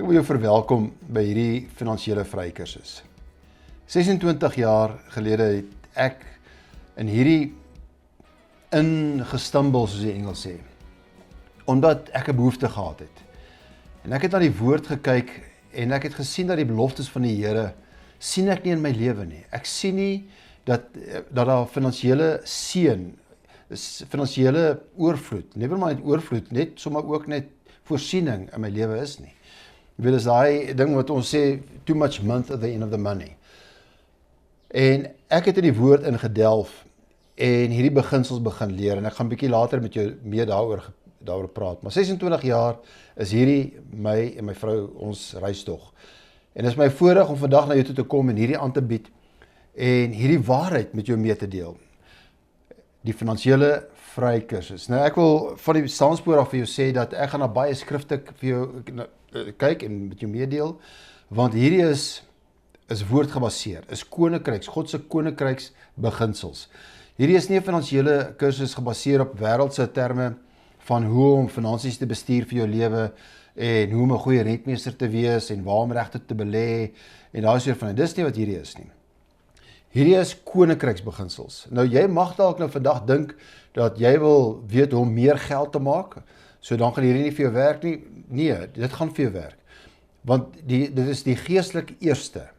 wil jou verwelkom by hierdie finansiële vrykursus. 26 jaar gelede het ek in hierdie ingestumble, soos die Engels sê, omdat ek 'n behoefte gehad het. En ek het na die woord gekyk en ek het gesien dat die beloftes van die Here sien ek nie in my lewe nie. Ek sien nie dat daar finansiële seën, finansiële oorvloed, never mind oorvloed, net sommer ook net voorsiening in my lewe is nie. Jy weet, is daai ding wat ons sê, too much month at the end of the money. En ek het in die woord ingedelf en hierdie beginsels begin leer, en ek gaan 'n bietjie later met jou meer daaroor praat. Maar 26 jaar is hierdie my en my vrou ons reistog. En dit is my voorreg om vandag na jou toe te kom en hierdie aan te bied en hierdie waarheid met jou mee te deel. Die finansiële vrykursus. Nou ek wil van die standspoor af vir jou sê dat ek gaan na baie skrifte vir jou kyk en met jou meedeel, want hierdie is woordgebaseer, is koninkryks, God se koninkryks beginsels. Hierdie is nie 'n finansiële kursus gebaseer op wêreldse terme van hoe om finansies te bestuur vir jou lewe en hoe om 'n goeie rentmeester te wees en waar om regtig te belê en daai soort van. Dis nie wat hierdie is nie. Hierdie is koninkryksbeginsels. Nou jy mag dalk nou vandag dink dat jy wil weet hoe om meer geld te maak, so dan gaan hierdie nie vir jou werk nie. Nee, dit gaan vir jou werk. Want dit is die geestelik eerste.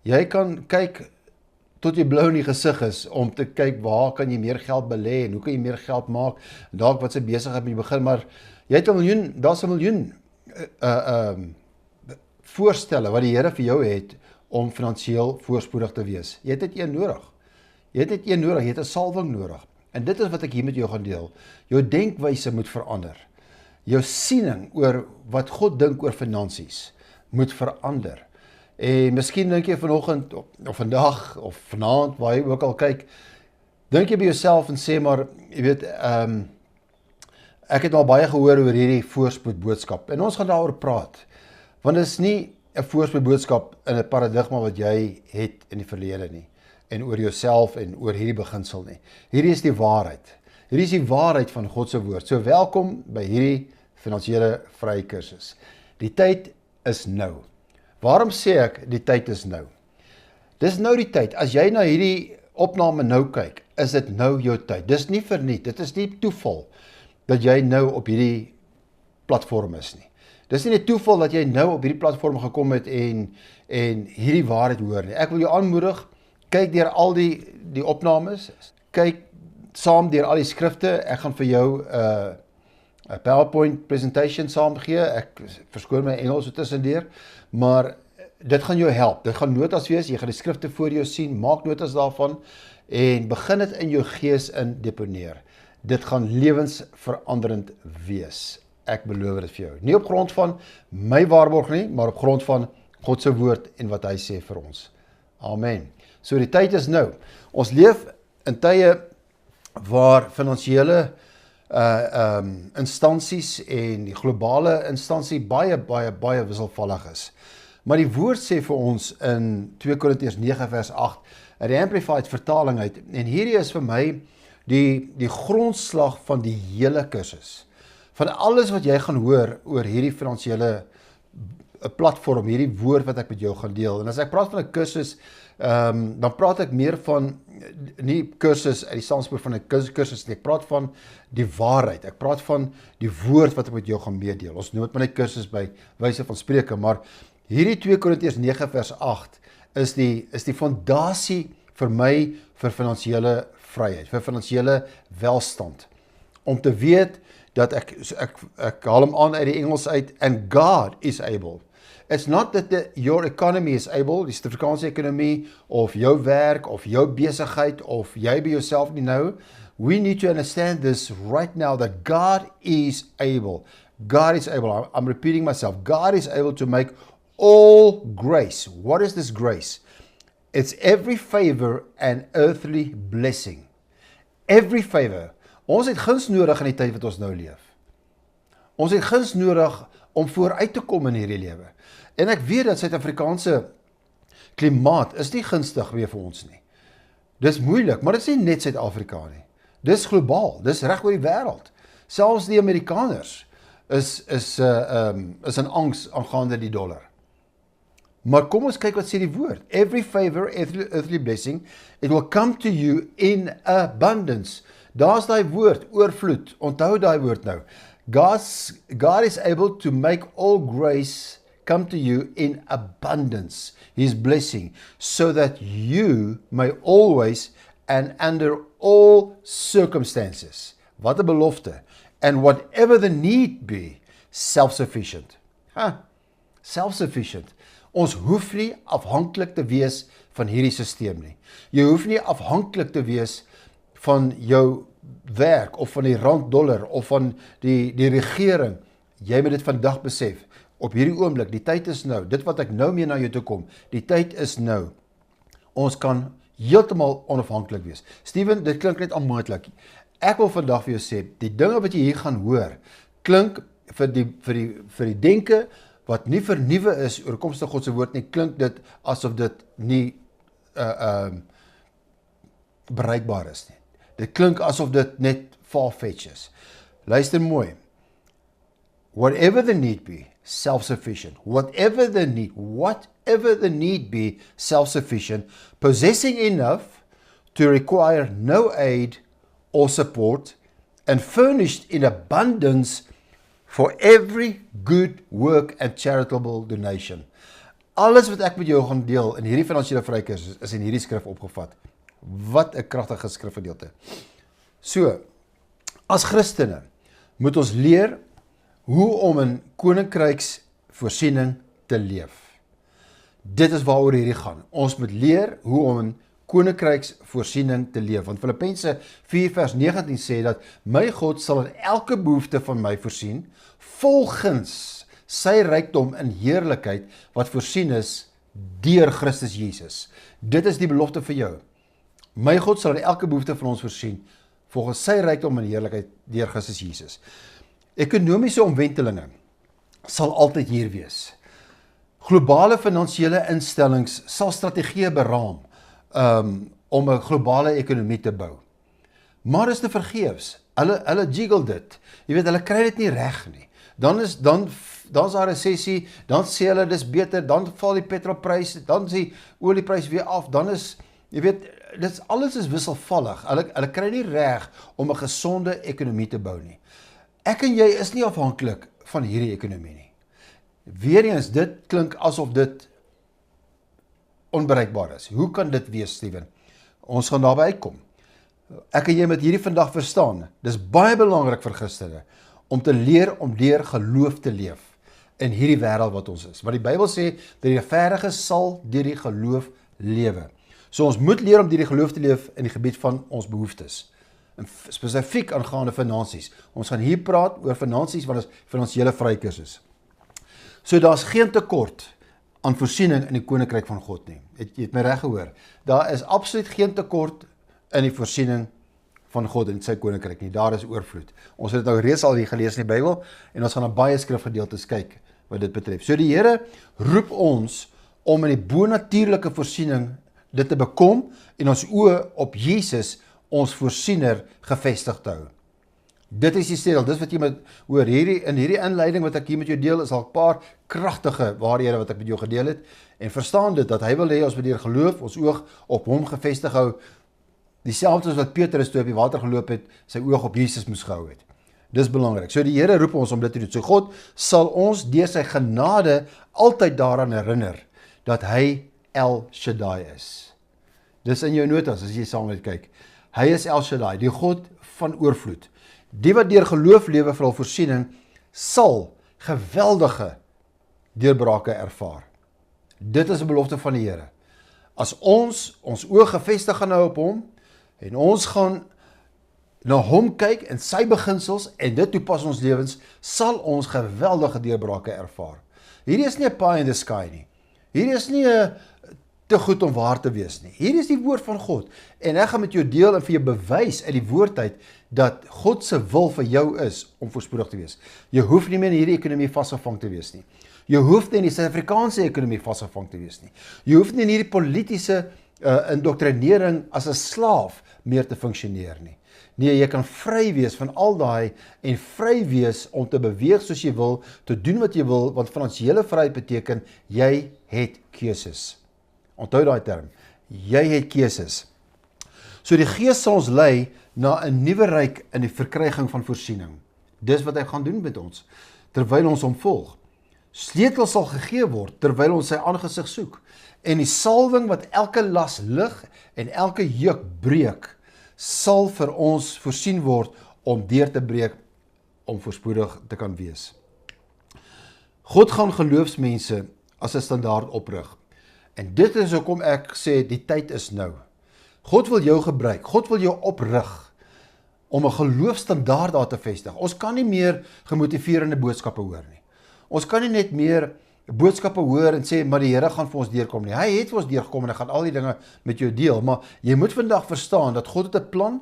Jy kan kyk tot jy blou in die gesig is om te kyk waar kan jy meer geld belê en hoe kan jy meer geld maak, en dalk wat se besigheid moet begin, maar jy het 'n miljoen, daar's 'n miljoen voorstelle wat die Here vir jou het om finansiëel voorspoedig te wees. Jy het net een nodig. Jy het 'n salwing nodig. En dit is wat ek hier met jou gaan deel. Jou denkwyse moet verander. Jou siening oor wat God dink oor finansies moet verander. En miskien dink jy vanoggend of vandag of vanaand, waar jy ook al kyk, dink jy by jouself en sê maar, jy weet, ek het al baie gehoor oor hierdie voorspoed boodskap en ons gaan daaroor praat. Want dit is nie 'n voorspoed boodskap in 'n paradigma wat jy het in die verlede nie en oor jouself en oor hierdie beginsel nie. Hierdie is die waarheid. Hierdie is die waarheid van God se woord. So welkom by hierdie finansiële vrykursus. Die tyd is nou. Waarom sê ek die tyd is nou? Dis nou die tyd. As jy na hierdie opname nou kyk, is dit nou jou tyd. Dis nie verniet. Dit is nie toeval dat jy nou op hierdie platform is nie. Dis nie 'n toeval dat jy nou op hierdie platform gekom het en hierdie waarheid hoor nie. Ek wil jou aanmoedig, kyk deur al die opnames, kyk saam deur al die skrifte. Ek gaan vir jou 'n PowerPoint presentation saam gee. Ek verskoon my Engels so tussendeur, maar dit gaan jou help. Dit gaan notas wees. Jy gaan die skrifte voor jou sien, maak notas daarvan en begin dit in jou gees in deponeer. Dit gaan lewensveranderend wees. Ek beloof dit vir jou. Nie op grond van my waarborg nie, maar op grond van God se woord en wat hy sê vir ons. Amen. So die tyd is nou. Ons leef in tye waar finansiële instansies en die globale instansie baie wisselvallig is. Maar die woord sê vir ons in 2 Korintiërs 9 vers 8 in die Amplified vertaling uit, en hierdie is vir my die grondslag van die hele kursus. Van alles wat jy gaan hoor oor hierdie finansiële platform, hierdie woord wat ek met jou gaan deel. En as ek praat van 'n kursus, dan praat ek meer van nie kursus uit die standspoor van 'n kursus nie. Ek praat van die waarheid. Ek praat van die woord wat ek met jou gaan meedeel. Ons noem dit maar net kursus by wyse van spreuke, maar hierdie 2 Korintiërs 9 vers 8 is die fondasie vir my vir finansiële vryheid, vir finansiële welstand. Om te weet dat ek haal hom aan uit die Engels uit, and God is able. It's not that your economy is able, die Suid-Afrikaanse ekonomie, of jou werk, of jou besigheid, of jy by jouself nie nou. We need to understand this right now, that God is able. God is able. I'm repeating myself. God is able to make all grace. What is this grace? It's every favor and earthly blessing. Every favor. Ons het guns nodig in die tyd wat ons nou leef. Ons het guns nodig om vooruit te kom in hierdie lewe. En ek weet dat Suid-Afrikaanse klimaat is nie gunstig meer vir ons nie. Dis moeilik, maar dit is nie net Suid-Afrika nie. Dis globaal, dis reg oor die wêreld. Selfs die Amerikaners is in angs aangaande die dollar. Maar kom ons kyk wat sê die woord. Every favor, every earthly blessing, it will come to you in abundance. Daar's daai woord, oorvloed. Onthou daai woord nou. God is able to make all grace come to you in abundance, His blessing, so that you may always and under all circumstances, wat 'n belofte, and whatever the need be, self-sufficient. Self-sufficient. Ons hoef nie afhanklik te wees van hierdie stelsel nie. Jy hoef nie afhanklik te wees van jou werk, of van die rand dollar, of van die regering. Jy moet dit vandag besef. Op hierdie oomblik, die tyd is nou, dit wat ek nou mee na jou toe kom, die tyd is nou. Ons kan heeltemal onafhanklik wees. Steven, dit klink net onmoontlik. Ek wil vandag vir jou sê, die dinge wat jy hier gaan hoor, klink vir die denke, wat nie vernuwe is oorkomstig God se woord nie, klink dit asof dit nie bereikbaar is nie. Dit klink asof dit net far-fetched is. Luister mooi. Whatever the need be, self-sufficient. Whatever the need be, self-sufficient, possessing enough to require no aid or support, and furnished in abundance for every good work and charitable donation. Alles wat ek met jou gaan deel in hierdie finansiële vrykursus is in hierdie skrif opgevat. Wat 'n kragtige skrifgedeelte. So, as Christene moet ons leer hoe om in koninkryksvoorsiening te leef. Dit is waaroor hierdie gaan. Ons moet leer hoe om in koninkryksvoorsiening te leef. Want Filippense 4 vers 19 sê dat my God sal in elke behoefte van my voorsien, volgens sy rykdom in heerlikheid wat voorsien is deur Christus Jesus. Dit is die belofte vir jou. My God sal in elke behoefte van ons voorsien, volgens sy rykdom in heerlikheid deur Christus Jesus. Ekonomiese omwentelinge sal altyd hier wees. Globale finansiële instellings sal strategieë beraam om 'n globale ekonomie te bou. Maar is te vergeefs. Hulle jiggle dit. Jy weet, hulle kry dit nie reg nie. Dan's daar 'n resessie, dan sê hulle dis beter, dan val die petrolprys, dan is die olieprys weer af, dan is, jy weet, alles is wisselvallig. Hulle kry nie reg om 'n gesonde ekonomie te bou nie. Ek en jy is nie afhanklik van hierdie ekonomie nie. Weereens, dit klink asof dit onbereikbaar is. Hoe kan dit wees, Steven? Ons gaan daarby uitkom. Ek en jy moet hierdie vandag verstaan. Dis baie belangrik vir Christene om te leer om deur geloof te leef in hierdie wêreld wat ons is. Want die Bybel sê dat die regverdige sal deur die geloof lewe. So ons moet leer om deur die geloof te leef in die gebied van ons behoeftes. En spesifiek aangaande finansies. Ons gaan hier praat oor finansies wat is finansiële vrykursus. So daar's geen tekort aan voorsiening in die koninkryk van God nie. Jy het my reg gehoor. Daar is absoluut geen tekort in die voorsiening van God in sy koninkryk nie. Daar is oorvloed. Ons het nou reeds al hier gelees in die Bybel en ons gaan na baie skrifgedeeltes kyk wat dit betref. So die Here roep ons om in die bonatuurlike voorsiening dit te bekom en ons oë op Jesus, ons voorsiener, gevestig te hou. Dit is die stelsel, dis wat jy moet hoor. In hierdie inleiding wat ek hier met jou deel, is al 'n paar kragtige waarhede wat ek met jou gedeel het, en verstaan dit, dat hy wil hê ons moet deur geloof, ons oog op hom gevestig hou, dieselfde as wat Petrus toe op die water geloop het, sy oog op Jesus moes gehou het. Dis belangrik. So die Here roep ons om dit te doen. So God sal ons deur sy genade altyd daaraan herinner, dat hy El Shaddai is. Dis in jou notas, as jy saam met kyk. Hy is El Shaddai, die God van oorvloed. Die wat deur geloof lewe vir hul voorsiening, sal geweldige deurbrake ervaar. Dit is 'n belofte van die Here. As ons oë gefestig gaan hou op hom, en ons gaan na hom kyk en sy beginsels, en dit toepas ons lewens, sal ons geweldige deurbrake ervaar. Hierdie is nie 'n pie in the sky nie. Hierdie is nie 'n te goed om waar te wees nie. Hier is die woord van God. En ek gaan met jou deel en vir jou bewys uit die woord uit, dat God se wil vir jou is om voorspoedig te wees. Jy hoef nie meer in hierdie ekonomie vasgevang te wees nie. Jy hoef nie in die Suid-Afrikaanse ekonomie vasgevang te wees nie. Jy hoef nie in hierdie politieke indoktrinering as 'n slaaf meer te funksioneer nie. Nee, jy kan vry wees van al daai en vry wees om te beweeg soos jy wil, te doen wat jy wil, want finansiële vryheid beteken jy het keuses. Onthou daai term. Jy het keuses. So die Gees sal ons lei na 'n nuwe ryk in die verkryging van voorsiening. Dis wat hy gaan doen met ons, terwyl ons hom volg. Sleutels sal gegee word, terwyl ons sy aangesig soek. En die salwing wat elke las lig en elke juk breek, sal vir ons voorsien word om deur te breek, om voorspoedig te kan wees. God gaan geloofsmense as 'n standaard oprig. En dit is hoekom ek sê, die tyd is nou. God wil jou gebruik, God wil jou oprig, om 'n geloofstandaard daar te vestig. Ons kan nie meer gemotiveerende boodskappe hoor nie. Ons kan nie net meer boodskappe hoor en sê, maar die Here gaan vir ons deurkom nie. Hy het vir ons deurgekom en hy gaan al die dinge met jou deel, maar jy moet vandag verstaan dat God het 'n plan,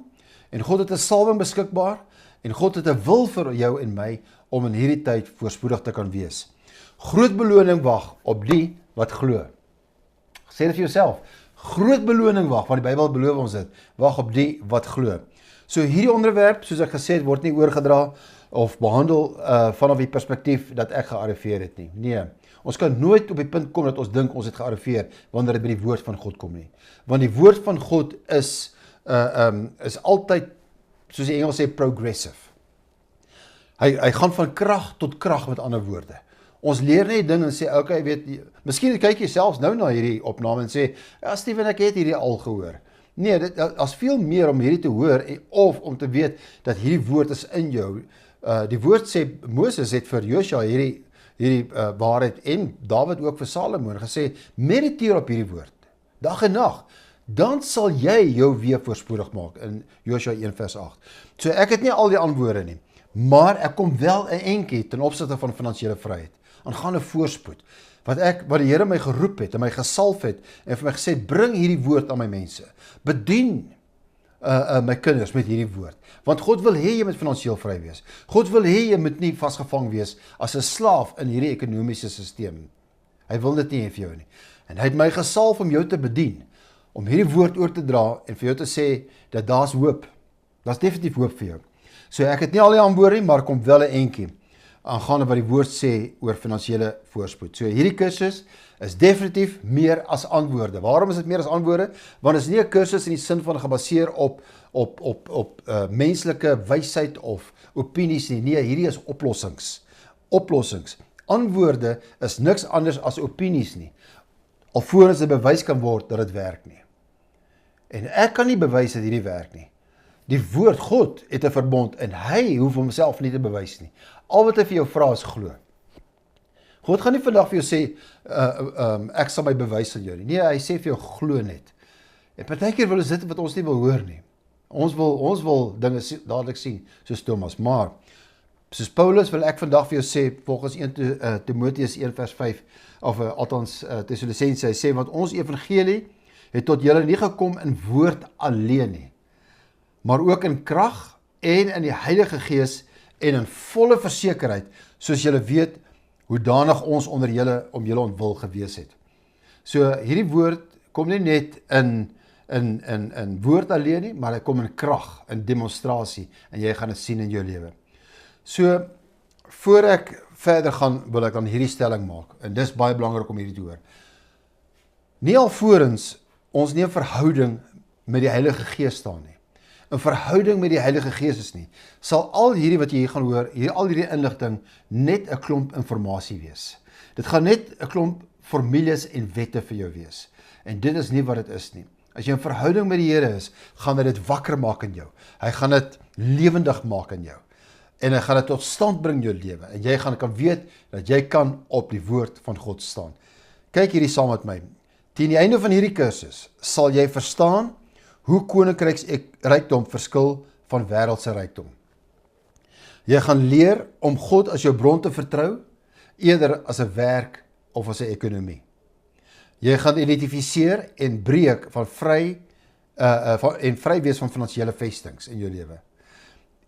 en God het 'n salwing beskikbaar, en God het 'n wil vir jou en my, om in hierdie tyd voorspoedig te kan wees. Groot beloning wag op die wat glo. Sê dit vir jouself, groot beloning wag, want die Bybel beloof ons dit, wag op die wat glo. So hierdie onderwerp, soos ek gesê het, word nie oorgedra of behandel vanaf die perspektief dat ek gearriveer het nie. Nee, ons kan nooit op die punt kom dat ons dink ons het gearriveer wanneer dit by die woord van God kom nie. Want die woord van God is altyd, soos die Engels sê, progressive. Hy gaan van krag tot krag, met ander woorde. Ons leer net ding en sê, okay, miskien kyk jy selfs nou na hierdie opname en sê, ja Steven, ek het hierdie al gehoor. Nee, dit is veel meer om hierdie te hoor, of om te weet dat hierdie woord is in jou. Die woord sê, Moses het vir Josua hierdie waarheid, en Dawid ook vir Salomo, gesê, mediteer op hierdie woord, dag en nag, dan sal jy jou weer voorspoedig maak, in Josua 1 vers 8. So ek het nie al die antwoorde nie, maar ek kom wel 'n entjie ten opsigte van finansiële vryheid, aangaande voorspoed, wat die Here my geroep het, en my gesalf het, en vir my gesê, bring hierdie woord aan my mense, bedien my kinders met hierdie woord, want God wil hê jy moet finansiëel vry wees, God wil hê jy moet nie vasgevang wees, as 'n slaaf in hierdie ekonomiese stelsel. Hy wil dit nie hê vir jou nie, en hy het my gesalf om jou te bedien, om hierdie woord oor te dra, en vir jou te sê, dat daar's hoop, daar's definitief hoop vir jou. So ek het nie al die antwoorde nie, maar kom wel 'n entjie, aangaande wat die woord sê oor finansiële voorspoed. So hierdie kursus is definitief meer as antwoorde. Waarom is dit meer as antwoorde? Want dit is nie 'n kursus in die sin van gebaseer op menslike wysheid of opinies nie. Nee, hierdie is oplossings. Antwoorde is niks anders as opinies nie, alvorens dit bewys kan word dat dit werk nie. En ek kan nie bewys dat hierdie werk nie. Die woord, God het 'n verbond, en hy hoef homself nie te bewys nie. Al wat hy vir jou vra is glo. God gaan nie vandag vir jou sê, ek sal my bewys aan jou nie. Nee, hy sê vir jou, glo net. En partykeer wil ons dit wat ons nie wil hoor nie. Ons wil dinge dadelik sien, soos Thomas. Maar, soos Paulus wil ek vandag vir jou sê, volgens 1 Timoteus 1 vers 5, of althans Tessalonisense, hy sê, want ons evangelie het tot julle nie gekom in woord alleen nie, maar ook in krag en in die Heilige Gees en in volle versekerheid, soos julle weet, hoedanig ons onder julle om julle ontwil gewees het. So hierdie woord kom nie net in woord alleen nie, maar hy kom in krag, in demonstrasie, en jy gaan dit sien in jou lewe. So, voor ek verder gaan, wil ek dan hierdie stelling maak, en dis baie belangrik om hierdie te hoor. Nie alvorens ons nie 'n verhouding met die Heilige Gees staan nie, 'n verhouding met die Heilige Gees is nie, sal al hierdie wat jy hier gaan hoor, al hierdie inligting, net 'n klomp inligting wees. Dit gaan net 'n klomp formules en wette vir jou wees. En dit is nie wat dit is nie. As jy 'n verhouding met die Here is, gaan hy dit wakker maak in jou. Hy gaan dit lewendig maak in jou. En hy gaan dit tot stand bring in jou lewe. En jy gaan kan weet dat jy kan op die woord van God staan. Kyk hierdie saam met my. Teen die einde van hierdie kursus sal jy verstaan hoe koninkryksrykdom verskil van wêreldse rykdom. Jy gaan leer om God as jou bron te vertrou, eerder as 'n werk of as 'n ekonomie. Jy gaan identifiseer en breek van vry wees van finansiële vestings in jou lewe.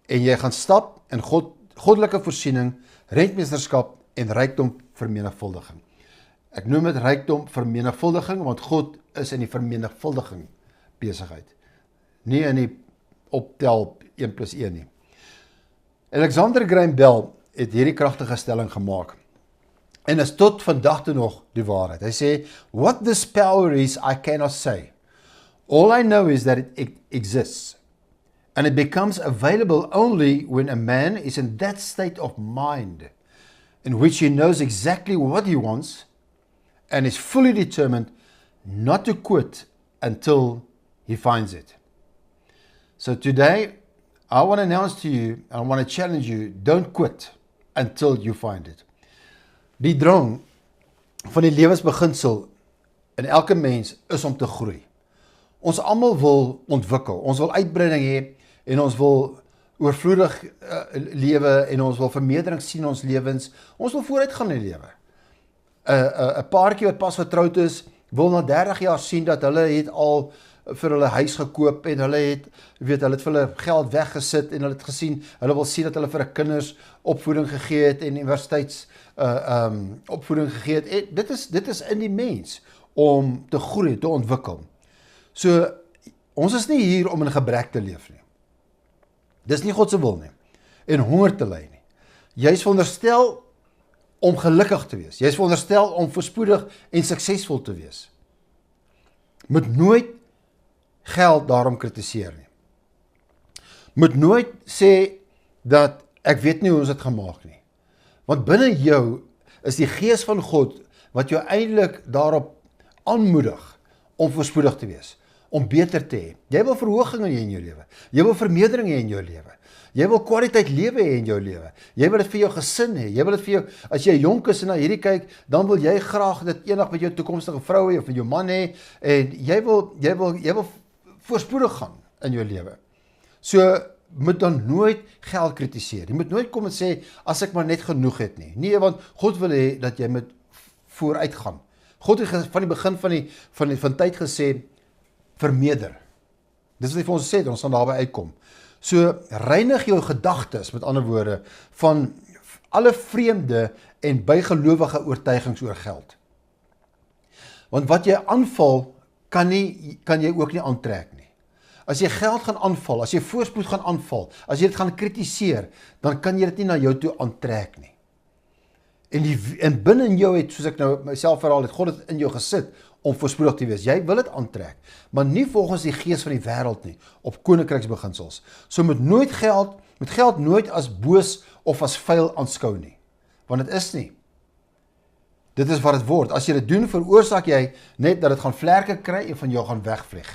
En jy gaan stap in goddelike voorsiening, rentmeesterskap en rykdom vermenigvuldiging. Ek noem dit rykdom vermenigvuldiging, want God is in die vermenigvuldiging besigheid. Nie in die optel 1 plus 1 nie. Alexander Graham Bell het hierdie kragtige stelling gemaak. En is tot vandag toe nog die waarheid. Hy sê, what this power is, I cannot say. All I know is that it exists. And it becomes available only when a man is in that state of mind in which he knows exactly what he wants and is fully determined not to quit until he finds it. So today, I want to announce to you, I want to challenge you, don't quit until you find it. Die drang van die lewensbeginsel in elke mens is om te groei. Ons almal wil ontwikkel, ons wil uitbreiding hê en ons wil oorvloedig lewe en ons wil vermeerdering sien in ons lewens. Ons wil vooruitgaan in die lewe. 'n Paartjie wat pas getroud is, wil na 30 jaar sien dat hulle het al vir hulle huis gekoop en hulle het vir hulle geld weggesit en hulle het gesien, hulle wil sien dat hulle vir hulle kinders opvoeding gegee het en universiteits opvoeding gegee het. En dit is in die mens om te groei, te ontwikkel. So, ons is nie hier om in gebrek te leef nie. Dis nie God se wil nie. En honger te ly nie. Jy is veronderstel om gelukkig te wees. Jy is veronderstel om voorspoedig en suksesvol te wees. Moet nooit geld daarom kritiseer nie. Moet nooit sê dat ek weet nie hoe ons dit gemaak nie. Want binne jou is die gees van God wat jou eintlik daarop aanmoedig om voorspoedig te wees, om beter te hê. Jy wil verhoging hê in jou lewe. Jy wil vermeerdering hê in jou lewe. Jy wil kwaliteit lewe hê in jou lewe. Jy wil dit vir jou gesin hê. Jy wil dit vir jou, as jy jonk is en na hierdie kyk, dan wil jy graag dit eendag met jou toekomstige vrou hê of met jou man hê en jy wil voorspoedig gaan in jou lewe. So moet dan nooit geld kritiseer. Jy moet nooit kom en sê as ek maar net genoeg het nie. Nee, want God wil hê dat jy moet vooruit gaan. God het van die begin van tyd gesê vermeerder. Dis wat hy vir ons sê, ons gaan daarby uitkom. So reinig jou gedagtes, met ander woorde, van alle vreemde en bygelowige oortuigings oor geld. Want wat jy aanval, kan jy ook nie aantrek nie. As jy geld gaan aanval, as jy voorspoed gaan aanval, as jy dit gaan kritiseer, dan kan jy dit nie na jou toe aantrek nie. En binne in jou het, soos ek nou myself verhaal het, God het in jou gesit om voorspoedig te wees. Jy wil dit aantrek, maar nie volgens die gees van die wêreld nie, op koninkryksbeginsels. So moet geld nooit as boos of as vuil aanskou nie, want dit is nie. Dit is wat dit word. As jy dit doen, veroorsaak jy net dat dit gaan vlerke kry en van jou gaan wegvlieg.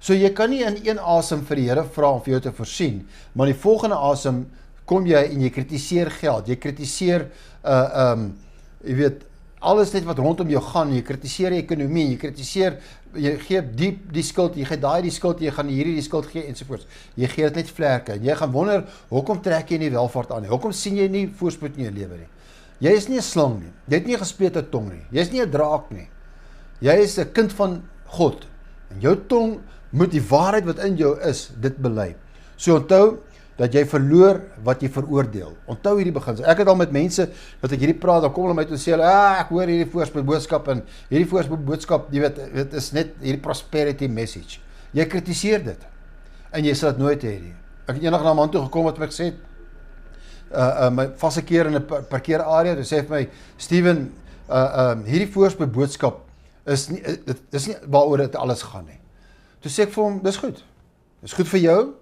So jy kan nie in een asem vir die Here vra om vir jou te voorsien, maar in die volgende asem kom jy en jy kritiseer geld, jy kritiseer jy weet, alles net wat rondom jou gaan, jy kritiseer die ekonomie, jy kritiseer, jy gee die skuld, jy gee daai die skuld, jy gaan hierdie die skuld gee ensovoorts. Jy gee dit net vlerke en jy gaan wonder, hoekom trek jy nie welvaart aan nie? Hoekom sien jy nie voorspoed in jou lewe nie? Jy is nie 'n slang nie. Jy het nie 'n gesplete tong nie. Jy is nie 'n draak nie. Jy is 'n kind van God. En jou tong moet die waarheid wat in jou is, dit bely. So onthou dat jy verloor wat jy veroordeel. Onthou hierdie beginsel. Ek het al met mense wat ek hierdie praat, dan kom hulle my toe en sê hulle, ek hoor hierdie voorspoedboodskap en hierdie voorspoedboodskap, jy weet, dit is net hierdie prosperity message. Jy kritiseer dit en jy sal dit nooit hê nie. Ek het eendag na 'n man toe gekom wat my gesê het, my vaste keer in 'n parkeerarea, hy sê vir my, Steven, hierdie voorspoedboodskap is nie waaroor dit alles gaan nie. Toe sê ek vir hom, dis goed. Dis goed vir jou.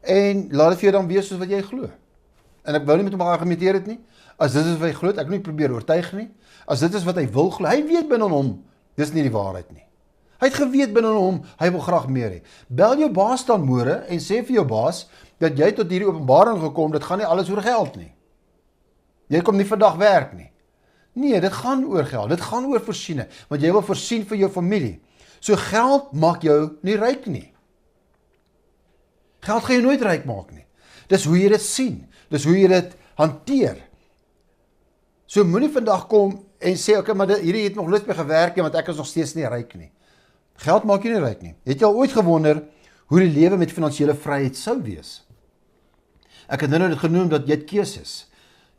En laat dit vir jou dan wees soos wat jy glo. En ek wou nie met hom argumenteer het nie. As dit is wat hy glo, ek nie probeer oortuig nie. As dit is wat hy wil glo, hy weet binne hom, dis nie die waarheid nie. Hy het geweet binne hom, hy wil graag meer hê. Bel jou baas dan môre en sê vir jou baas dat jy tot hierdie openbaring gekom, dit gaan nie alles oor geld nie. Jy kom nie vandag werk nie. Nee, dit gaan oor geld, dit gaan oor voorsiening, want jy wil voorsien vir jou familie. So geld maak jou nie ryk nie. Geld gaan jy nooit ryk maak nie. Dis hoe jy dit sien. Dis hoe jy dit hanteer. So moenie vandag kom en sê, okay, maar hierdie het nog nooit meer gewerk nie, want ek is nog steeds nie ryk nie. Geld maak jy nie ryk nie. Het jy al ooit gewonder hoe die lewe met finansiële vryheid sou wees? Ek het nou dit genoem dat jy het keuses.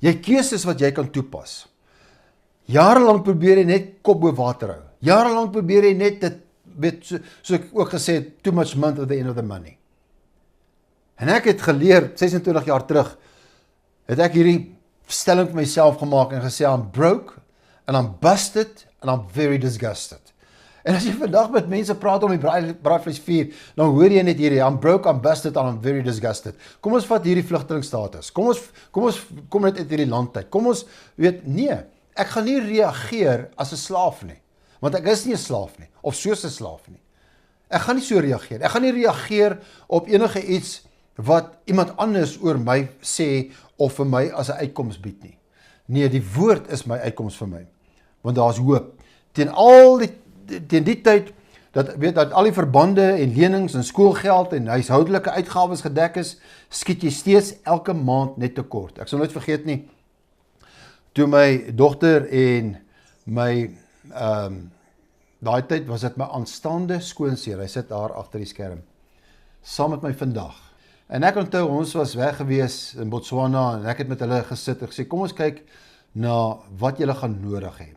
Jy het keuses wat jy kan toepas. Jarelang probeer jy net kop bo water hou. Jarelang probeer jy net dit weet, so ek ook gesê het, too much month at the end of the money. En ek het geleer, 26 jaar terug, het ek hierdie stelling vir myself gemaak en gesê, I'm broke, and I'm busted, and I'm very disgusted. En as jy vandag met mense praat om die braaivleisvuur, dan hoor jy net hierdie, I'm broke, I'm busted, and I'm very disgusted. Kom ons vat hierdie vlugtelingstatus. Kom net uit hierdie land uit. Kom ons, weet, nee, ek gaan nie reageer as 'n slaaf nie. Want ek is nie 'n slaaf nie, of soos 'n slaaf nie. Ek gaan nie so reageer. Ek gaan nie reageer op enige iets wat iemand anders oor my sê, of vir my as 'n uitkoms bied nie. Nee, die woord is my uitkoms vir my. Want daar is hoop. Teen die tyd, dat al die verbande en lenings en skoolgeld en huishoudelike uitgawes gedek is, skiet jy steeds elke maand net tekort. Ek sal nooit vergeet nie, toe my dogter en my, daai tyd was dit my aanstaande skoonseer, hy sit daar agter die skerm, saam met my vandag. En ek onthou, ons was weg gewees in Botswana, en ek het met hulle gesit en gesê, kom ons kyk na wat julle gaan nodig hê.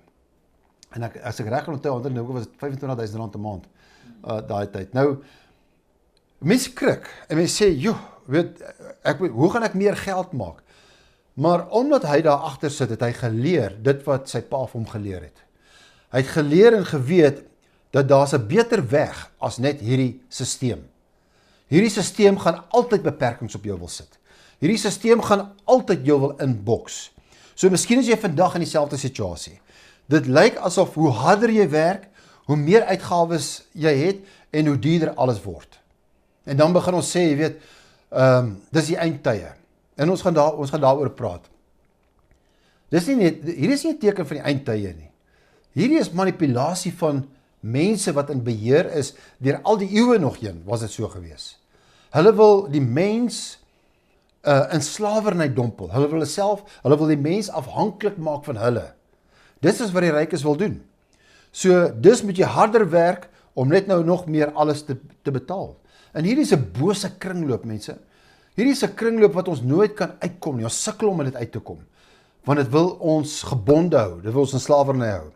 En as ek reg onthou, nou was dit R25.000 'n maand, daai tyd. Nou, mense krik, en mense sê, joh, weet, hoe gaan ek meer geld maak? Maar omdat hy daar agter sit, het hy geleer, dit wat sy pa vir hom geleer het. Hy het geleer en geweet, dat daar's 'n beter weg, as net hierdie stelsel. Hierdie stelsel gaan altyd beperkings op jou wil sit. Hierdie stelsel gaan altyd jou wil inboks. So miskien is jy vandag in dieselfde situasie. Dit lyk asof hoe harder jy werk, hoe meer uitgawes jy het, en hoe duurder alles word. En dan begin ons sê, jy weet, dis die eindtye. En ons gaan daaroor praat. Hierdie is nie 'n teken van die eindtye nie. Hierdie is manipulasie van mense wat in beheer is, deur al die eeue nog heen, was dit so gewees. Hulle wil die mens in slawerny dompel. Hulle wil die mens afhanklik maak van hulle. Dis is wat die rykes wil doen. So, dus moet jy harder werk, om net nou nog meer alles te betaal. En hierdie is 'n bose kringloop, mense. Hierdie is 'n kringloop wat ons nooit kan uitkom nie. Ons sukkel om in dit uit te kom. Want dit wil ons gebonde hou. Dit wil ons in slawerny hou.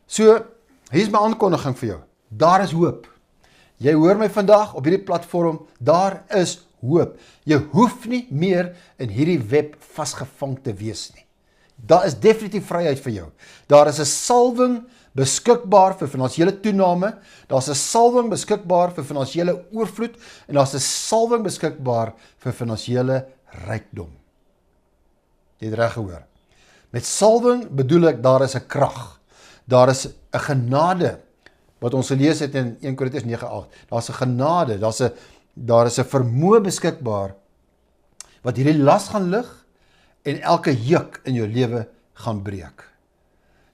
So, hier is my aankondiging vir jou. Daar is hoop. Jy hoor my vandag op hierdie platform, daar is hoop. Jy hoef nie meer in hierdie web vasgevang te wees nie. Daar is definitief vryheid vir jou. Daar is 'n salwing beskikbaar vir finansiële toename, daar is 'n salwing beskikbaar vir finansiële oorvloed, en daar is 'n salwing beskikbaar vir finansiële rykdom. Jy het reg gehoor. Met salwing bedoel ek, daar is 'n krag. Daar is 'n genade, wat ons gelees het in 1 Korintiërs 9:8. Daar is 'n genade, daar is 'n vermoë beskikbaar, wat hierdie las gaan lig, en elke juk in jou lewe gaan breek.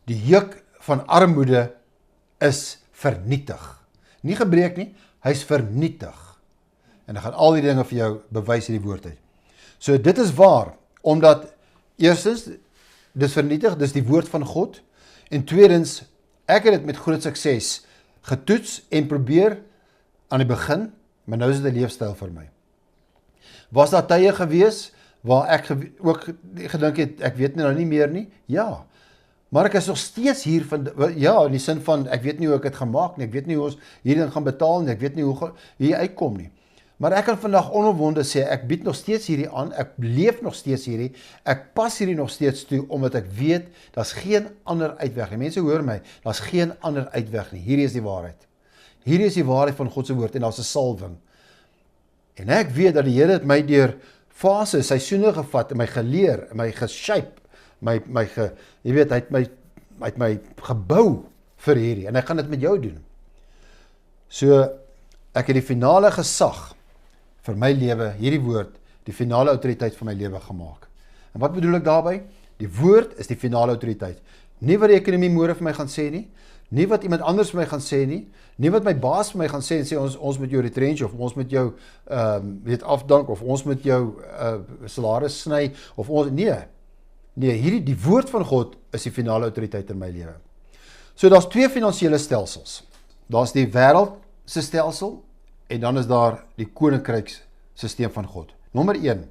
Die juk van armoede is vernietig. Nie gebreek nie, hy is vernietig. En hy gaan al die dinge vir jou bewys in die woord uit. So dit is waar, omdat eerstens, dis vernietig, dis die woord van God, en tweedens, ek het dit met groot sukses getoets en probeer aan die begin, maar nou is dit 'n leefstyl vir my. Was daar tye gewees waar ek ook gedink het, ek weet nou nie meer nie? Ja, maar ek is nog steeds hier in die sin van, ek weet nie hoe ek het gemaak nie, ek weet nie hoe ons hierdie gaan betaal nie, ek weet nie hoe hier uitkom nie. Maar ek kan vandag onopwonde sê, ek bied nog steeds hierdie aan, ek leef nog steeds hierdie, ek pas hierdie nog steeds toe, omdat ek weet, daar's geen ander uitweg nie. Mense hoor my, daar's geen ander uitweg nie. Hierdie is die waarheid. Hierdie is die waarheid van God se woord, en daar's 'n salwing. En ek weet dat die Here het my deur fases, seisoene gevat, en my geleer, en my geshape, jy weet, hy het my gebou vir hierdie, en hy gaan dit met jou doen. So, ek het die finale gesag vir my lewe, hierdie woord, die finale autoriteit vir my lewe gemaak. En wat bedoel ek daarby? Die woord is die finale autoriteit. Nie wat die ekonomie môre vir my gaan sê nie, nie wat iemand anders vir my gaan sê nie, nie wat my baas vir my gaan sê en sê ons moet jou retrench, of ons moet jou afdank, of ons moet jou salaris sny, of ons, nee, die woord van God is die finale autoriteit in my lewe. So daar's twee finansiële stelsels. Daar's die wêreldse stelsel, en dan is daar die koninkrykssysteem van God. Nommer 1,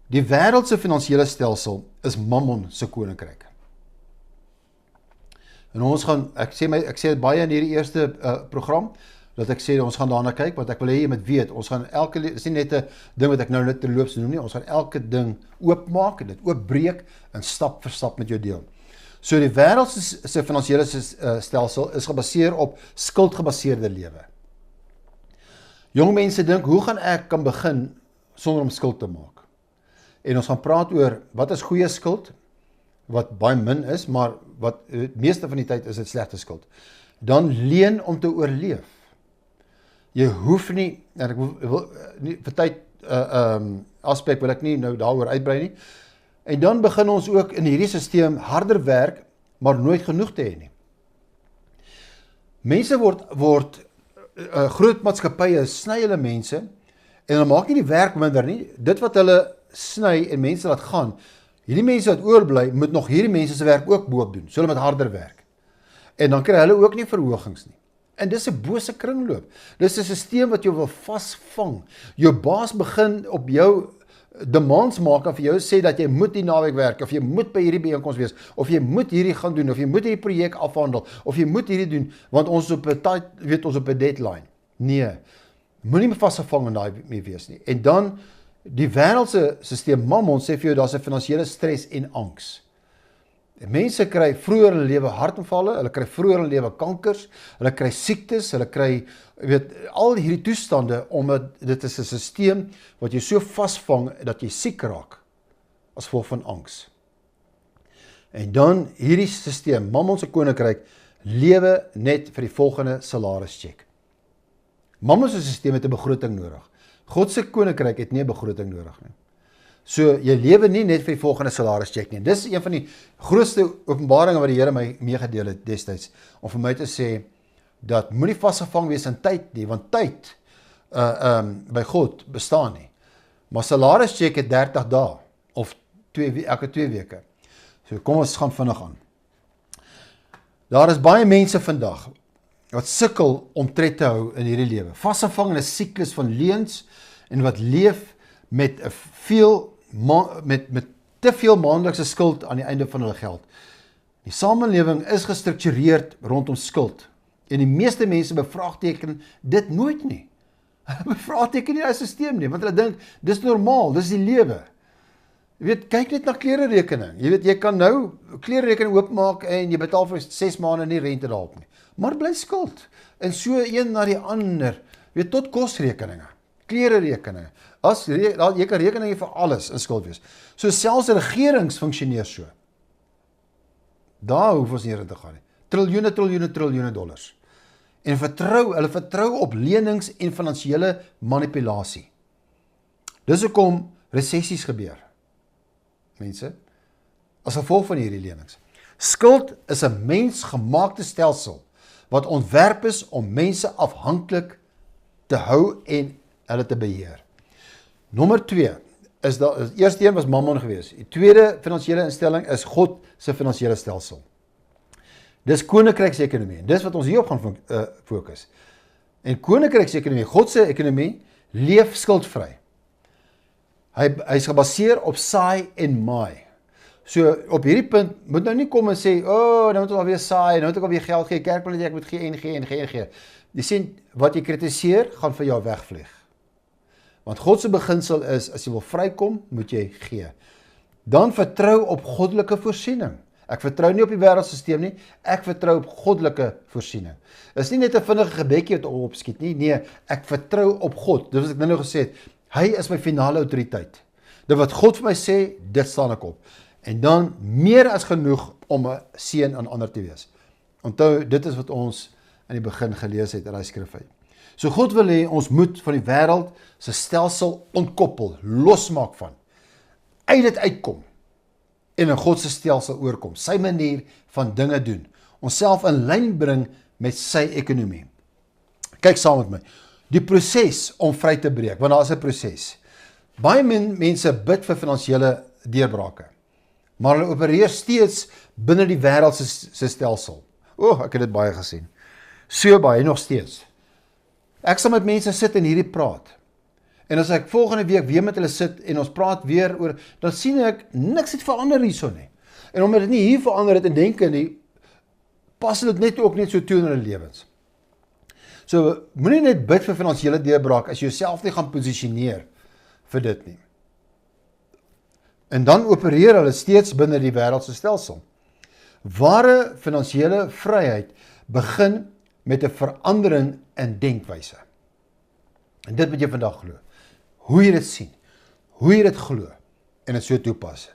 die wêreldse finansiële stelsel is Mammon se koninkryk. En ons gaan, ek sê dit baie in hierdie eerste program, dat ek sê, ons gaan daarna kyk, want ek wil hê jy moet weet, ons gaan dis nie net 'n ding wat ek nou net terloops noem nie, ons gaan elke ding oopmaak, en dit oopbreek, en stap vir stap met jou deel. So die wêreld se finansiële stelsel is gebaseer op skuldgebaseerde lewe. Jong mense dink, hoe gaan ek kan begin sonder om skuld te maak? En ons gaan praat oor, wat is goeie skuld, wat baie min is, maar wat meeste van die tyd is dit slegte skuld. Dan leen om te oorleef. Jy hoef nie, en ek wil nie, vir tyd aspek wil ek nie nou daaroor uitbrei nie, en dan begin ons ook in hierdie stelsel harder werk, maar nooit genoeg te hê nie. Mense word groot maatskappye sny hulle mense, en hulle maak nie die werk minder nie, dit wat hulle sny en mense laat gaan, hierdie mense wat oorbly, moet nog hierdie mense se werk ook boop doen, so hulle moet harder werk. En dan kry hulle ook nie verhogings nie. En dis 'n bose kringloop. Dis 'n stelsel wat jou wil vasvang. Jou baas begin op jou demands maak en vir jou sê dat jy moet die naweek werk, of jy moet by hierdie byeenkoms wees, of jy moet hierdie gaan doen, of jy moet hierdie projek afhandel, of jy moet hierdie doen, want ons is op 'n tyd, ons op 'n deadline. Nee, moenie meer vasgevang in daai mee wees nie. En dan die wêreldse stelsel Mammon sê vir jou daar's 'n finansiële stres en angs. Mense kry vroeër in hulle lewe hartaanvalle, hulle kry vroeër in hulle lewe kankers, hulle kry siektes, hulle kry al hierdie toestande omdat dit is 'n stelsel wat jy so vasvang dat jy siek raak as gevolg van angs. En dan hierdie stelsel, Mammon se koninkryk, lewe net vir die volgende salarischeck. Mammon se stelsel het 'n begroting nodig. God se koninkryk het nie 'n begroting nodig nie. So, jy lewe nie net vir die volgende salarischeck nie. Dis een van die grootste openbaringe wat die Here my meegedeel het destyds, om vir my te sê, dat moenie vasgevang wees in tyd nie, want tyd by God bestaan nie. Maar salarischeck het 30 dae, of elke 2 weke. So, kom ons gaan vinnig aan. Daar is baie mense vandag, wat sukkel om tred te hou in hierdie lewe. Vasgevang in 'n siklus van leuns, en wat leef met te veel maandelikse skuld aan die einde van hulle geld. Die samelewing is gestruktureerd rondom skuld, en die meeste mense bevraagteken dit nooit nie. Hulle bevraagteken nie die stelsel nie, want hulle dink, dis normaal, dis die lewe. Jy weet, kyk net na klererekening. Jy weet, jy kan nou klererekening oopmaak en jy betaal vir 6 maande nie rente daarop nie. Maar bly skuld. En so een na die ander, weet, tot kosrekeninge, klererekeninge. Jy kan rekeninge vir alles in skuld wees. So selfs regerings funksioneer so. Daar hoef ons nie in te gaan nie. Triljoene dollars. En hulle vertrou op lenings en finansiële manipulasie. Dis hoekom resessies gebeur. Mense, as gevolg van hierdie lenings. Skuld is 'n mensgemaakte stelsel wat ontwerp is om mense afhanklik te hou en hulle te beheer. Nommer 2 is die eerste een was Mammon geweest. Die tweede finansiële instelling is God se finansiële stelsel. Dis koninkryksekonomie. Dis wat ons hierop gaan fokus. En koninkryksekonomie, God se ekonomie, leef skuldvry. Hy is gebaseer op saai en maai. So op hierdie punt moet nou nie kom en sê, nou moet ons alweer saai, nou moet ek alweer geld gee, kerk wil net ek moet gee en gee. Die sê, wat jy kritiseer, gaan vir jou wegvlieg. Want God se beginsel is, as jy wil vrykom, moet jy gee. Dan vertrou op goddelike voorsiening. Ek vertrou nie op die wêreldstelsel nie, ek vertrou op goddelike voorsiening. Dis nie net 'n vinnige gebedjie wat opskiet nie, nee, ek vertrou op God. Dit wat ek nou gesê het, hy is my finale autoriteit. Dit wat God vir my sê, dit staan ek op. En dan meer as genoeg om 'n seën aan ander te wees. Onthou, dit is wat ons in die begin gelees het in daai skrif uit. So God wil hê ons moet van die wêreld se stelsel ontkoppel, losmaak van, uit dit uitkom en in God se stelsel oorkom, sy manier van dinge doen, onsself in lyn bring met sy ekonomie. Kyk saam met my, die proses om vry te breek, want daar is 'n proses. Baie mense bid vir finansiële deurbrake, maar hulle opereer steeds binne die wêreld se stelsel. Ek het dit baie gesien. So baie nog steeds. Ek sal met mense sit en hierdie praat. En as ek volgende week weer met hulle sit en ons praat weer oor, dan sien ek niks het verander hierso nie. En omdat dit nie hier verander het in denke nie, pas dit net ook net so toe in hulle lewens. So, moenie net bid vir finansiële deurbraak as jy jouself nie gaan posisioneer vir dit nie. En dan opereer hulle steeds binne die wêreldse stelsel. Ware finansiële vryheid begin met 'n verandering in denkwyse. En dit moet jy vandag glo. Hoe jy dit sien, hoe jy dit glo en dit so toepas.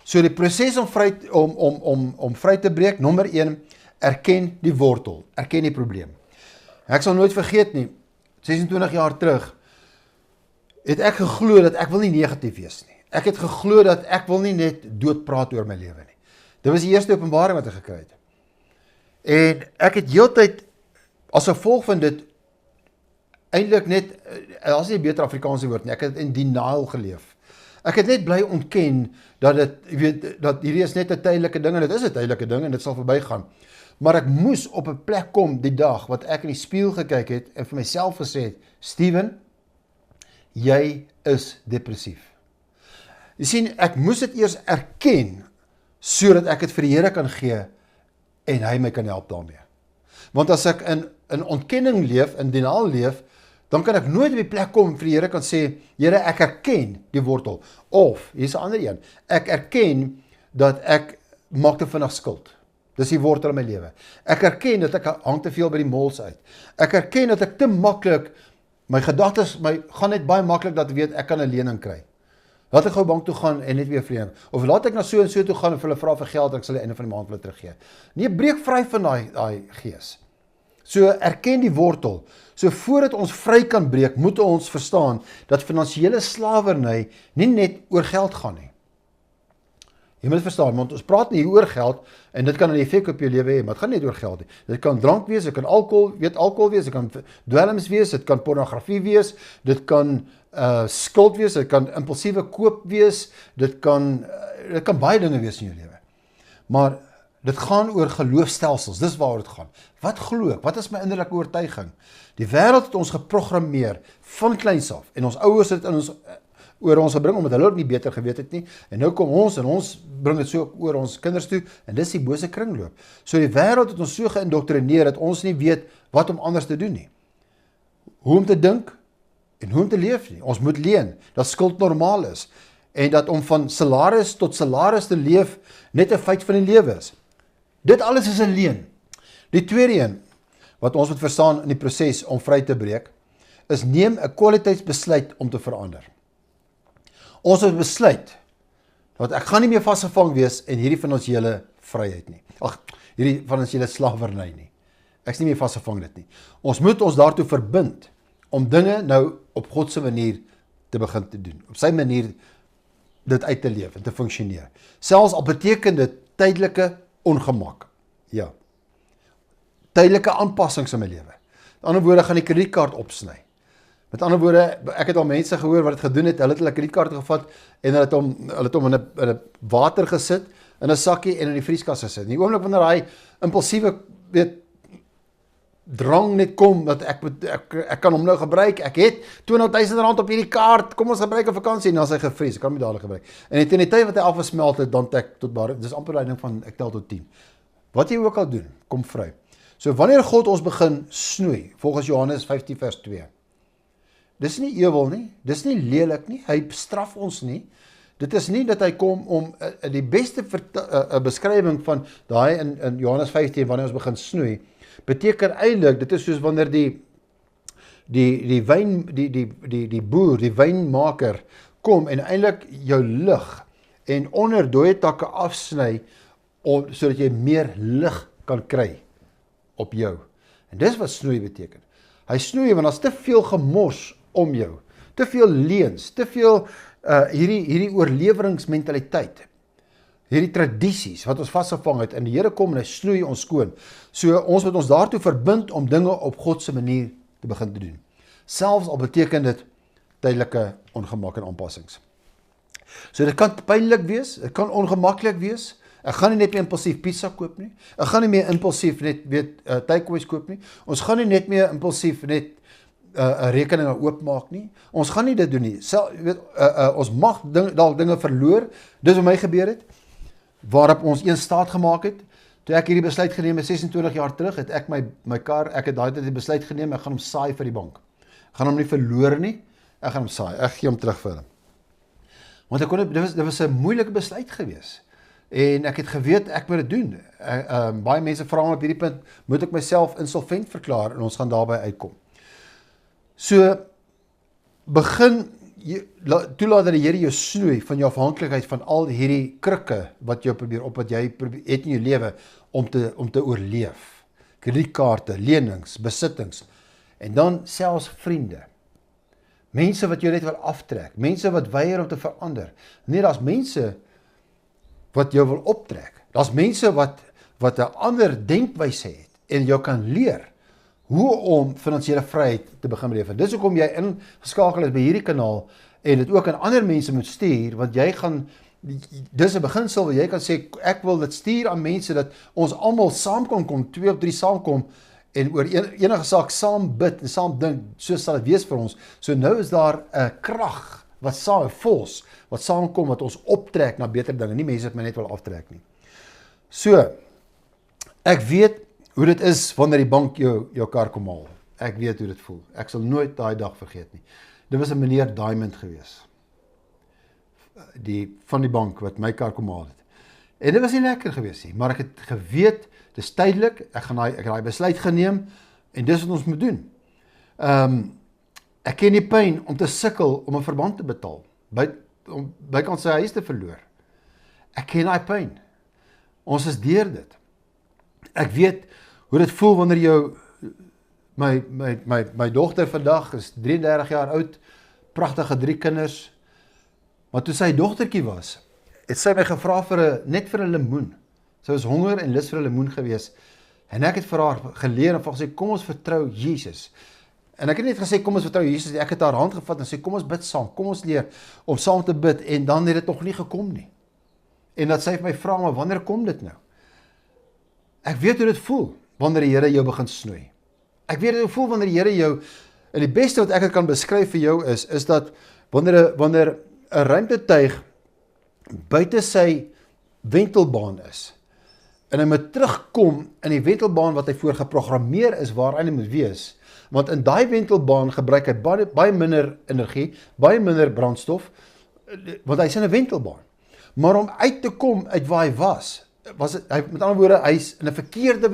So die proses om vry te breek, nommer 1, erken die wortel, erken die probleem. Ek sal nooit vergeet nie, 26 jaar terug, het ek geglo dat ek wil nie negatief wees nie. Ek het geglo dat ek wil nie net dood praat oor my lewe nie. Dit was die eerste openbaring wat ek gekry het. En ek het heeltyd, as gevolg van dit, eintlik net, as nie 'n beter Afrikaanse woord nie, ek het in denial geleef. Ek het net bly ontken dat dat hierdie is net 'n tydelike ding, en dit is 'n tydelike ding, en dit sal verbygaan. Maar ek moes op 'n plek kom die dag, wat ek in die spieël gekyk het, en vir myself gesê het, Steven, jy is depressief. Jy sien, ek moes dit eers erken, sodat ek dit vir die Here kan gee, en hy my kan help daarmee. Want as ek in ontkenning leef, in denial leef, dan kan ek nooit op die plek kom vir die Here kan sê, Here, ek erken die wortel. Of, hier is 'n ander een, ek erken dat ek maak te vinnig skuld. Dis die wortel in my lewe. Ek erken dat ek hang te veel by die mols uit. Ek erken dat ek te maklik, my gedagtes, gaan net baie maklik dat weet, ek kan 'n lening kry. Laat ek gou bank toe gaan en net weer vreemd. Of laat ek na so en so toe gaan en vir hulle vra vir geld en ek sal die einde van die maand hulle teruggee. Nee, breek vry van daai gees. So erken die wortel. So voordat ons vry kan breek, moet ons verstaan dat finansiële slawerny nie net oor geld gaan nie. Jy moet verstaan, want ons praat nie oor geld en dit kan 'n effek op jou lewe hê, maar dit gaan nie oor geld nie. Dit kan drank wees, dit kan alkohol wees, dit kan dwelms wees, dit kan pornografie wees, dit kan skuld wees, dit kan impulsiewe koop wees, dit kan baie dinge wees in jou lewe. Maar dit gaan oor geloofstelsels, dis waaroor dit gaan. Wat glo ek? Wat is my innerlike oortuiging? Die wêreld het ons geprogrammeer van kleins af en ons ouers het oor ons gebring omdat hulle ook nie beter geweet het nie. En nou kom ons en ons bring dit so oor ons kinders toe en dis die bose kringloop. So die wêreld het ons so geïndoktrineer dat ons nie weet wat om anders te doen nie. Hoe om te dink en hoe om te leef nie. Ons moet leen, dat skuld normaal is en dat om van salaris tot salaris te leef net 'n feit van die lewe is. Dit alles is 'n leuen. Die tweede een wat ons moet verstaan in die proses om vry te breek, is neem 'n kwaliteitsbesluit om te verander. Ons het besluit dat ek gaan nie meer vasgevang wees in hierdie finansiële vryheid nie. Hierdie finansiële slawerny nie. Ek is nie meer vasgevang dit nie. Ons moet ons daartoe verbind om dinge nou op God se manier te begin te doen. Op sy manier dit uit te leef en te funksioneer. Selfs al beteken dit tydelike ongemak. Ja. Tydelike aanpassings in my lewe. Met ander woorde gaan die kredietkaart opsny. Met ander woorde, ek het al mense gehoor wat dit gedoen het, hulle het hulle kredietkaart gevat en hulle het hom in 'n water gesit, in 'n sakkie en in die vrieskas gesit. In die oomblik wanneer hy impulsiewe drang net kom, dat ek kan hom nou gebruik, ek het R20,000 op hierdie kaart, kom ons gebruik 'n vakansie, en dan is hy gevries, ek kan hom nie dadelik gebruik. En in die tyd wat hy afgesmelt het, dan ek tot bare, dis amper leiding van, ek tel tot 10. Wat jy ook al doen, kom vry. So wanneer God ons begin snoei, volgens Johannes 15 vers 2, dis nie ewel nie, dis nie lelik nie, hy straf ons nie, dit is nie dat hy kom om, die beste beskrywing van daai in Johannes 15, wanneer ons begin snoei, beteken eintlik, dit is soos wanneer die boer, die wynmaker, kom en eintlik jou lig en onder dooie takke afsny, sodat jy meer lig kan kry op jou. En dis wat snoei beteken. Hy snoei, want daar's te veel gemors om jou, te veel leuns, te veel hierdie oorleweringsmentaliteit, hierdie tradisies wat ons vasgevang het, en die Here kom en hy snoei ons skoon. So ons moet ons daartoe verbind om dinge op God se manier te begin te doen. Selfs al beteken dit tydelike ongemak en aanpassings. So dit kan pynlik wees, dit kan ongemaklik wees. Ek gaan nie net meer impulsief pizza koop nie. Ek gaan nie meer impulsief net takeaways koop nie. Ons gaan nie net meer impulsief net 'n rekening oopmaak nie. Ons gaan nie dit doen nie. Ons mag dalk dinge verloor. Dis wat my gebeur het. Waarop ons een staat gemaak het. Toe ek hierdie besluit geneem het 26 jaar terug, het ek my kar, ek het daai tyd die besluit geneem, ek gaan hom saai vir die bank. Ek gaan hom nie verloor nie, ek gaan hom saai, ek gee hom terug vir hulle. Want dit was 'n moeilike besluit gewees. En ek het geweet ek moet dit doen. Baie mense vra my op hierdie punt, moet ek myself insolvent verklaar en ons gaan daarby uitkom. So begin toelaat dat die Here jou snoei van jou afhanklikheid van al hierdie krikke wat jy het in jou lewe om te oorleef. Kredietkaarte, lenings, besittings en dan selfs vriende. Mense wat jou net wil aftrek, mense wat weier om te verander. Nee, daar's mense wat jou wil optrek. Daar's mense wat 'n ander denkwyse het en jou kan leer hoe om finansiële vryheid te begin beleef. Dis hoekom jy ingeskakel is by hierdie kanaal en dit ook aan ander mense moet stuur, want jy gaan, dis 'n beginsel waar jy kan sê, ek wil dit stuur aan mense dat ons almal saam kan kom, 2 of 3 saamkom en oor enige saak saam bid en saam dink, so sal dit wees vir ons. So nou is daar 'n krag wat wat saamkom, wat ons optrek na beter dinge, nie mense wat my net wil aftrek nie. So, ek weet hoe dit is wanneer die bank jou kar kom haal. Ek weet hoe dit voel. Ek sal nooit daai dag vergeet nie. Dit was 'n meneer Diamond gewees. Van die bank wat my kar kom haal het. En dit was nie lekker gewees nie, maar ek het geweet, dis tydelik, ek het daai besluit geneem en dis wat ons moet doen. Ek ken die pyn om te sukkel om 'n verband te betaal, om bykans sy huis te verloor. Ek ken daai pyn. Ons is deur dit. Ek weet hoe dit voel wanneer my dogter vandag is 33 jaar oud, pragtige 3 kinders, maar toe sy dogtertjie was, het sy my gevra net vir 'n lemoen. Sy was honger en lus vir 'n lemoen gewees, en ek het vir haar geleer en gesê, kom ons vertrou Jesus. En ek het net gesê, kom ons vertrou Jesus, ek het haar hand gevat en sê, kom ons bid saam, kom ons leer om saam te bid, en dan het dit nog nie gekom nie. En dat sy my vra, maar wanneer kom dit nou? Ek weet hoe dit voel, wanneer die Here jou begin snoei. Ek weet hoe dit voel, wanneer die Here jou, en die beste wat ek het kan beskryf vir jou is dat, wanneer 'n ruimtetuig buite sy wentelbaan is, en hy moet terugkom in die wentelbaan wat hy voor geprogrammeer is, waar hy moet wees, want in daai wentelbaan gebruik hy baie minder energie, baie minder brandstof, want hy is in 'n wentelbaan. Maar om uit te kom uit waar hy was met ander woorde, hy is in 'n verkeerde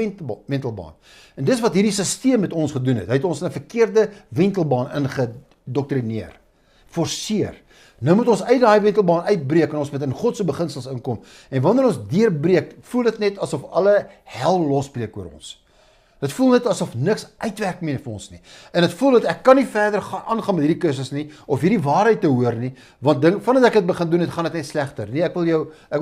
wentelbaan. En dis wat hierdie stelsel met ons gedoen het. Hy het ons in 'n verkeerde wentelbaan ingedoktrineer, forceer. Nou moet ons uit daai wentelbaan uitbreek en ons moet in God se beginsels inkom. En wanneer ons deurbreek, voel dit net asof alle hel losbreek oor ons. Dit voel net asof niks uitwerk meer vir ons nie. En dit voel dat ek kan nie verder aangaan met hierdie kursus nie, of hierdie waarheid te hoor nie, want vandat ek dit begin doen het, gaan dit net slegter. Nee, ek wil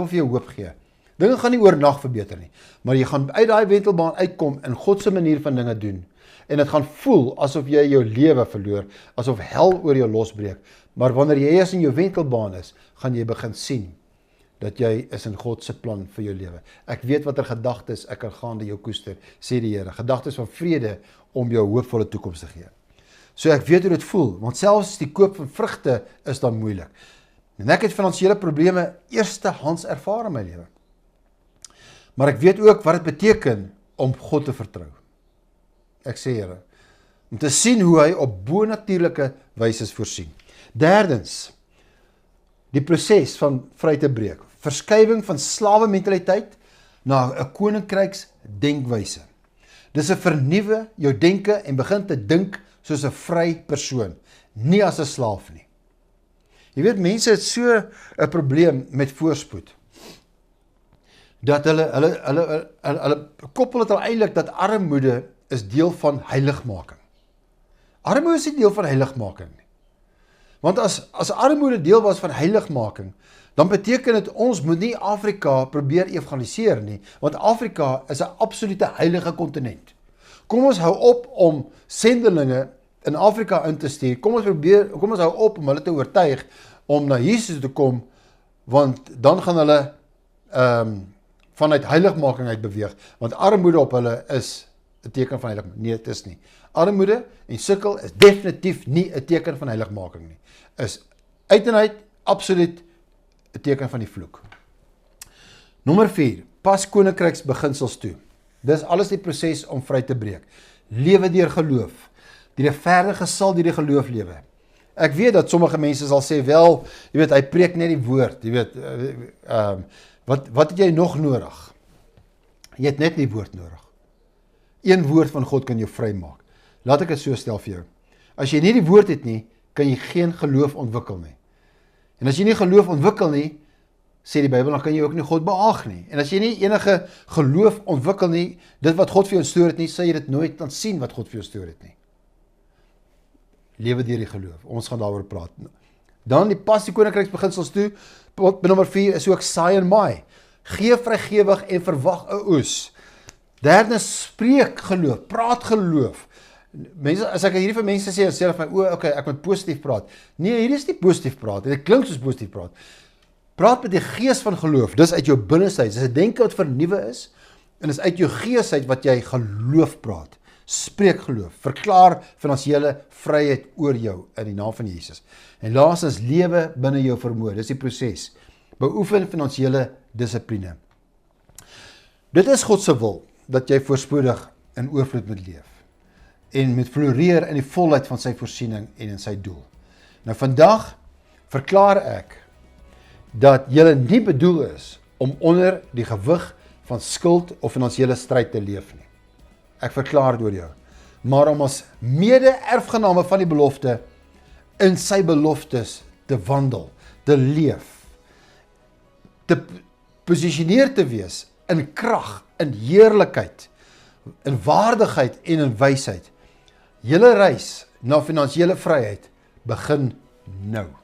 vir jou hoop gee. Dinge gaan nie oornag verbeter nie, maar jy gaan uit daai wentelbaan uitkom in God se manier van dinge doen. En dit gaan voel asof jy jou lewe verloor, asof hel oor jou losbreek. Maar wanneer jy is in jou wentelbaan is, gaan jy begin sien dat jy is in God se plan vir jou lewe. Ek weet watter gedagtes ek kan gaande jou koester, sê die Here, gedagtes van vrede om jou hoopvolle toekoms te gee. So ek weet hoe dit voel, want selfs die koop van vrugte is dan moeilik. En ek het finansiële probleme eerstehands ervaar in my lewe. Maar ek weet ook wat dit beteken om God te vertrou. Ek sê Here, om te sien hoe hy op bonatuurlike wyse voorsien. Derdens, die proses van vry te breek. Verskywing van slawe mentaliteit na 'n koninkryks denkwyse. Dis 'n vernuwe jou denke en begin te dink soos 'n vry persoon, nie as 'n slaaf nie. Jy weet, mense het so 'n probleem met voorspoed, dat hulle koppel het al eintlik dat armoede is deel van heiligmaking. Armoede is nie deel van heiligmaking nie. Want as armoede deel was van heiligmaking, dan beteken dit ons moet nie Afrika probeer evangeliseer nie, want Afrika is 'n absolute heilige kontinent. Kom ons hou op om sendelinge in Afrika in te stuur. Kom ons hou op om hulle te oortuig om na Jesus te kom, want dan gaan hulle vanuit heiligmaking uit beweeg, want armoede op hulle is 'n teken van heiligmaking. Nee, dit is nie. Armoede en sukkel is definitief nie 'n teken van heiligmaking nie. Is uit en uit absoluut 'n teken van die vloek. Nommer 4. Pas koninkryksbeginsels toe. Dis alles die proses om vry te breek. Lewe deur geloof. Die regverdige sal deur die geloof lewe. Ek weet dat sommige mense sal sê, wel, jy weet, hy preek net die woord, jy weet, wat het jy nog nodig? Jy het net die woord nodig. Een woord van God kan jou vry maak. Laat ek dit so stel vir jou. As jy nie die woord het nie, kan jy geen geloof ontwikkel nie. En as jy nie geloof ontwikkel nie, sê die Bybel, dan kan jy ook nie God behaag nie. En as jy nie enige geloof ontwikkel nie, dit wat God vir jou instoor het nie, sal jy dit nooit dan sien wat God vir jou instoor het nie. Lewe deur die geloof. Ons gaan daaroor praat. Dan die pas die koninkryksbeginsels toe. Punt nommer 4 is ook saai en maai. Gee vrygewig en verwag 'n oes. Derde, spreek geloof, praat geloof. Mense, as ek hierdie vir mense sê, sê hulle vir my, okay, ek moet positief praat. Nee, hierdie is nie positief praat. Dit klink soos positief praat. Praat met die gees van geloof. Dis uit jou binneste uit. Dis 'n denke wat vernuwe is en dis uit jou gees uit wat jy geloof praat. Spreek geloof. Verklaar finansiële vryheid oor jou in die naam van Jesus. En laastens, lewe binne jou vermoë. Dis die proses. Beoefen finansiële dissipline. Dit is God se wil dat jy voorspoedig in oorvloed moet leef en moet floreer in die volheid van sy voorsiening en in sy doel. Nou vandag verklaar ek dat jy nie bedoel is om onder die gewig van skuld of finansiële stryd te leef nie. Ek verklaar dit oor jou. Maar om as mede-erfgename van die belofte in sy beloftes te wandel, te leef, te posisioneer te wees in krag, in heerlikheid, in waardigheid en in wysheid. Julle reis na finansiële vryheid begin nou.